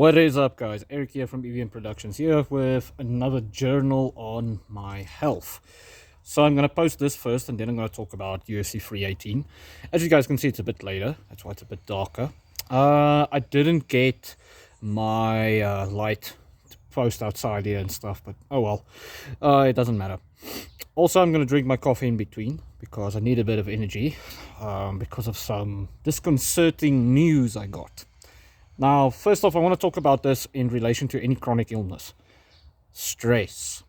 What is up, guys? Eric here from EVM Productions here with another journal on my health. So I'm going to post this first and then I'm going to talk about UFC 318. As you guys can see, it's a bit later. That's why it's a bit darker. I didn't get my light to post outside here and stuff, but oh well. It doesn't matter. Also, I'm going to drink my coffee in between because I need a bit of energy because of some disconcerting news I got. Now, first off, I want to talk about this in relation to any chronic illness. Stress.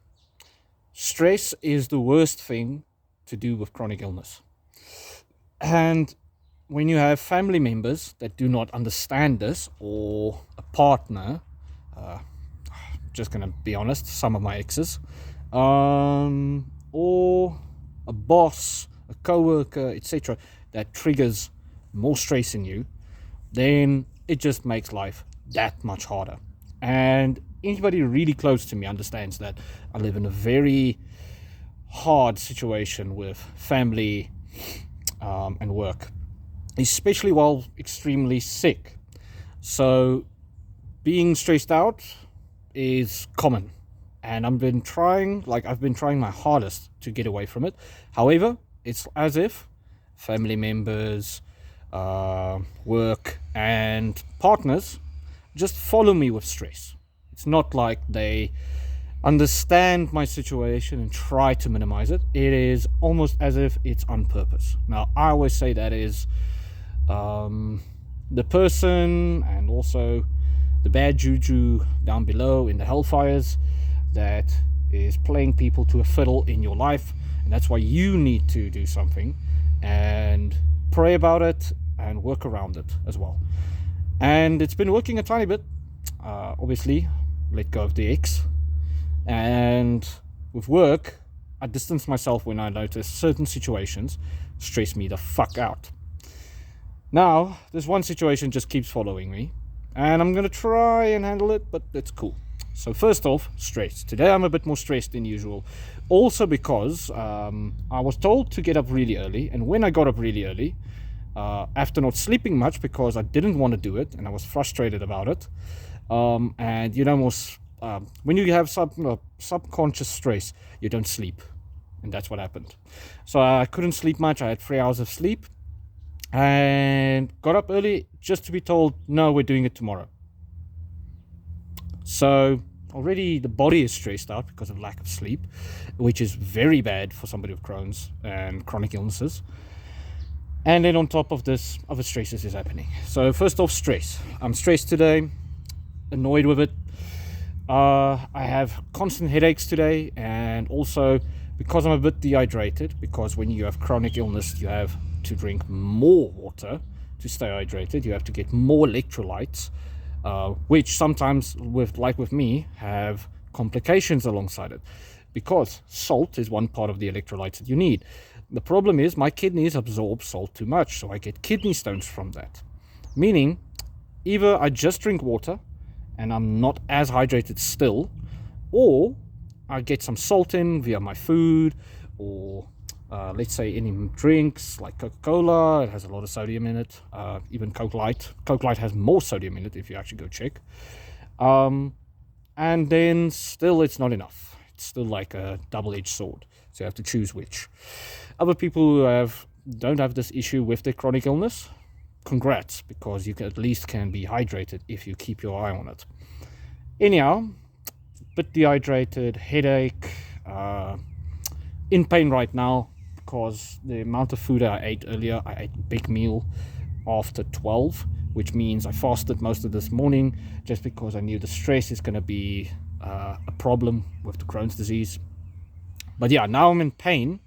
Stress is the worst thing to do with chronic illness. And when you have family members that do not understand this, or a partner, just going to be honest, some of my exes, or a boss, a co-worker, etc., that triggers more stress in you, then it just makes life that much harder. And anybody really close to me understands that I live in a very hard situation with family and work, especially while extremely sick. So being stressed out is common, and I've been trying my hardest to get away from it. However, it's as if family members, work and partners just follow me with stress. It's not like they understand my situation and try to minimize it. It is almost as if it's on purpose. Now, I always say that is the person and also the bad juju down below in the hellfires that is playing people to a fiddle in your life, and that's why you need to do something and pray about it and work around it as well. And it's been working a tiny bit. Obviously, let go of the ex. And with work, I distance myself when I notice certain situations stress me the fuck out. Now, this one situation just keeps following me, and I'm going to try and handle it, but it's cool. So first off, stress. Today I'm a bit more stressed than usual. Also because I was told to get up really early, and when I got up really early, after not sleeping much because I didn't want to do it and I was frustrated about it, and you know, when you have subconscious stress, you don't sleep, and that's what happened. So I couldn't sleep much. I had 3 hours of sleep and got up early just to be told, no, we're doing it tomorrow. So already the body is stressed out because of lack of sleep, which is very bad for somebody with Crohn's and chronic illnesses. And then on top of this, other stresses is happening. So first off, stress. I'm stressed today, annoyed with it. I have constant headaches today, and also because I'm a bit dehydrated, because when you have chronic illness, you have to drink more water to stay hydrated. You have to get more electrolytes, which sometimes, with me, have complications alongside it, because salt is one part of the electrolytes that you need. The problem is my kidneys absorb salt too much, so I get kidney stones from that. Meaning, either I just drink water and I'm not as hydrated still, or I get some salt in via my food, or let's say any drinks like Coca-Cola. It has a lot of sodium in it. Even Coke Light. Coke Light has more sodium in it if you actually go check. And then still it's not enough. It's still like a double-edged sword. So you have to choose which. Other people who don't have this issue with their chronic illness, congrats, because you at least can be hydrated if you keep your eye on it. Anyhow, bit dehydrated, headache, in pain right now because the amount of food I ate earlier. I ate a big meal after 12, which means I fasted most of this morning just because I knew the stress is going to be a problem with the Crohn's disease. But yeah, now I'm in pain,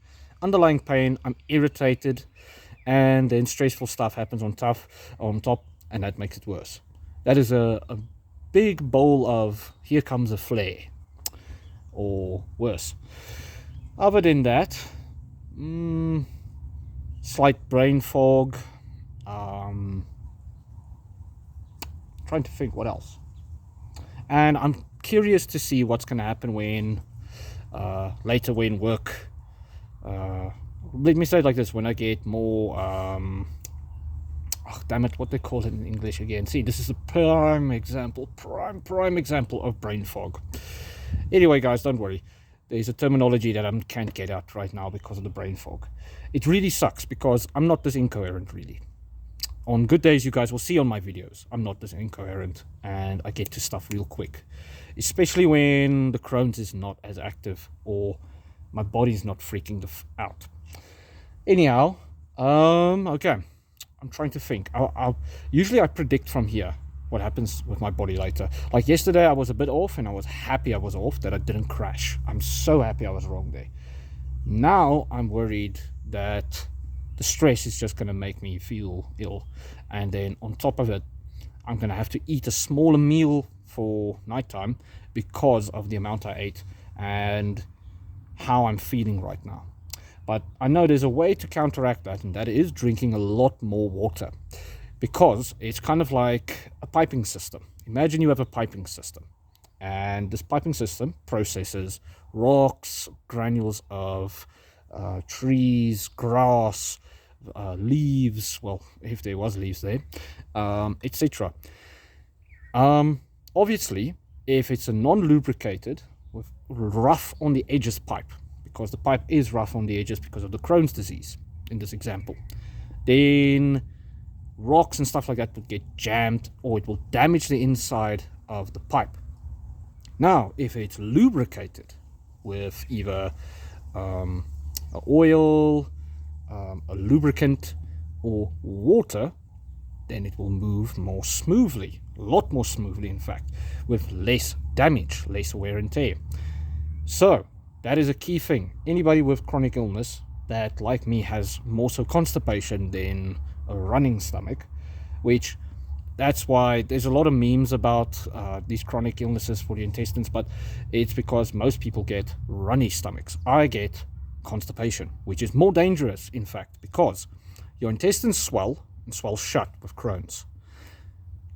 underlying pain. I'm irritated, and then stressful stuff happens on top, and that makes it worse. That is a big bowl of here comes a flare, or worse. Other than that, slight brain fog. Trying to think what else. And I'm curious to see what's going to happen when later when work, let me say it like this, when I get more oh, damn it, what they call it in English again. See, this is a prime example of brain fog. Anyway, guys, don't worry. There's a terminology that I can't get out right now because of the brain fog. It really sucks because I'm not this incoherent, really. On good days, you guys will see on my videos, I'm not this incoherent and I get to stuff real quick. Especially when the Crohn's is not as active or my body's not freaking out. Anyhow, okay. I'm trying to think. Usually I predict from here what happens with my body later. Like yesterday, I was a bit off and I was happy I was off, that I didn't crash. I'm so happy I was wrong there. Now I'm worried that the stress is just going to make me feel ill. And then on top of it, I'm going to have to eat a smaller meal for nighttime because of the amount I ate and how I'm feeling right now. But I know there's a way to counteract that, and that is drinking a lot more water, because it's kind of like a piping system. Imagine you have a piping system, and this piping system processes rocks, granules of trees, grass, leaves, well, if there was leaves there, etc. Obviously, if it's a non-lubricated with rough on the edges pipe, because the pipe is rough on the edges because of the Crohn's disease in this example, then rocks and stuff like that would get jammed, or it will damage the inside of the pipe. Now, if it's lubricated with either oil, a lubricant, or water, then it will move more smoothly, a lot more smoothly in fact, with less damage, less wear and tear. So that is a key thing. Anybody with chronic illness that, like me, has more so constipation than a running stomach, which that's why there's a lot of memes about these chronic illnesses for the intestines, but it's because most people get runny stomachs. I get constipation, which is more dangerous, in fact, because your intestines swell and swell shut with Crohn's.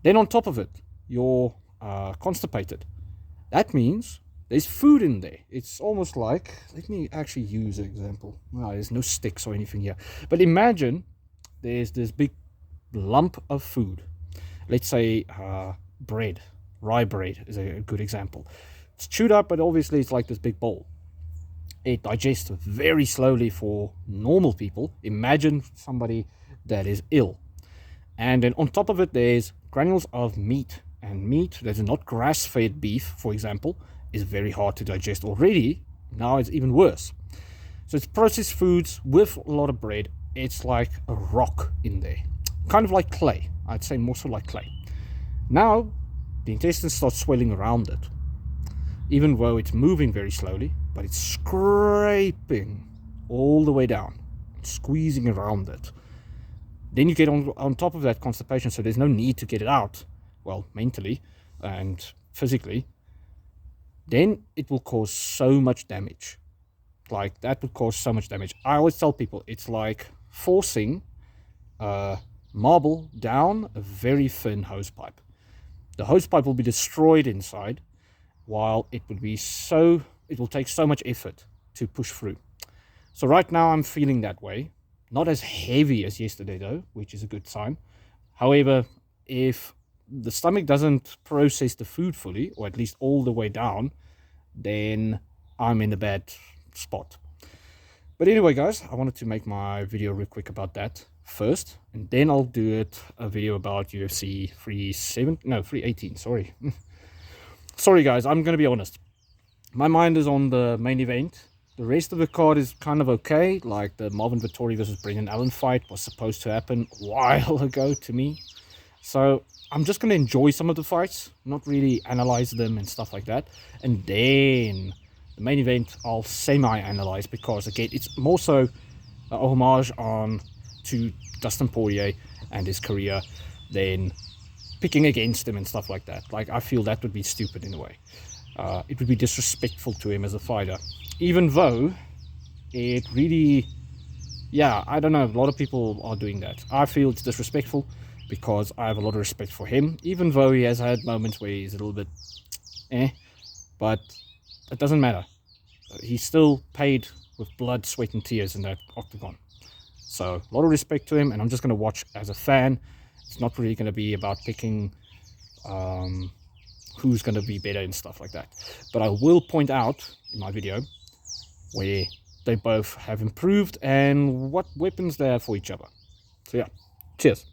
Then on top of it, you're constipated. That means there's food in there. It's almost like, let me actually use an example. Well, there's no sticks or anything here, but imagine there's this big lump of food. Let's say bread, rye bread is a good example. It's chewed up, but obviously it's like this big bowl. It digests very slowly for normal people. Imagine somebody that is ill. And then on top of it, there's granules of meat. And meat that is not grass-fed beef, for example, is very hard to digest already. Now it's even worse. So it's processed foods with a lot of bread. It's like a rock in there. Kind of like clay. I'd say more so like clay. Now, the intestines start swelling around it. Even though it's moving very slowly, but it's scraping all the way down, squeezing around it. Then you get on top of that constipation, so there's no need to get it out, well, mentally and physically. Then it will cause so much damage. Like, that would cause so much damage. I always tell people it's like forcing marble down a very thin hose pipe. The hose pipe will be destroyed inside, while it will take so much effort to push through. So right now I'm feeling that way. Not as heavy as yesterday though, which is a good sign. However, if the stomach doesn't process the food fully, or at least all the way down, then I'm in a bad spot. But anyway, guys, I wanted to make my video real quick about that first, and then I'll do a video about UFC 318, sorry. Sorry guys, I'm going to be honest. My mind is on the main event. The rest of the card is kind of okay, like the Marvin Vettori versus Brendan Allen fight was supposed to happen a while ago to me. So I'm just going to enjoy some of the fights, not really analyze them and stuff like that. And then the main event I'll semi-analyze, because again, it's more so a homage to Dustin Poirier and his career than picking against him and stuff like that. Like, I feel that would be stupid in a way. It would be disrespectful to him as a fighter, even though it really, yeah, I don't know, a lot of people are doing that. I feel it's disrespectful because I have a lot of respect for him, even though he has had moments where he's a little bit but it doesn't matter. He's still paid with blood, sweat and tears in that octagon. So a lot of respect to him, and I'm just going to watch as a fan It's not really going to be about picking who's going to be better and stuff like that. But I will point out in my video where they both have improved and what weapons they have for each other. So yeah, cheers.